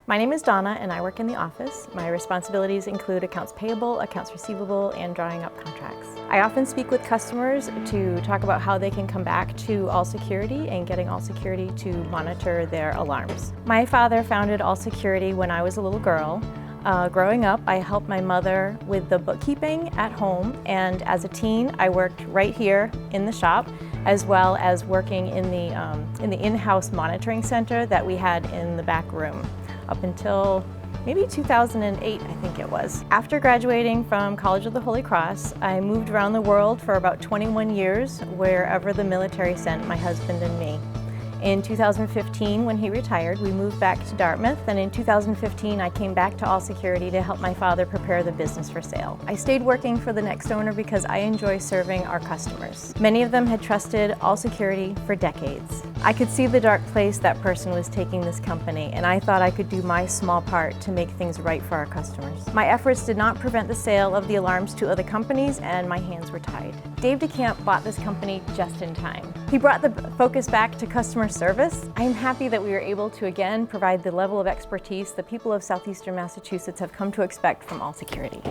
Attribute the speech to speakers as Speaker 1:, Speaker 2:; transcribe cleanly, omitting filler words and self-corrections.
Speaker 1: My name is Donna and I work in the office. My responsibilities include accounts payable, accounts receivable, and drawing up contracts. I often speak with customers to talk about how they can come back to All Security and getting All Security to monitor their alarms. My father founded All Security when I was a little girl. Growing up, I helped my mother with the bookkeeping at home, and as a teen, I worked right here in the shop, as well as working in the in-house monitoring center that we had in the back room, up until maybe 2008, I think it was. After graduating from College of the Holy Cross, I moved around the world for about 21 years, wherever the military sent my husband and me. In 2015, when he retired, we moved back to Dartmouth, and in 2015 I came back to All Security to help my father prepare the business for sale. I stayed working for the next owner because I enjoy serving our customers. Many of them had trusted All Security for decades. I could see the dark place that person was taking this company, and I thought I could do my small part to make things right for our customers. My efforts did not prevent the sale of the alarms to other companies, and my hands were tied. Dave DeCamp bought this company just in time. He brought the focus back to customer service. I am happy that we were able to again provide the level of expertise the people of southeastern Massachusetts have come to expect from All Security.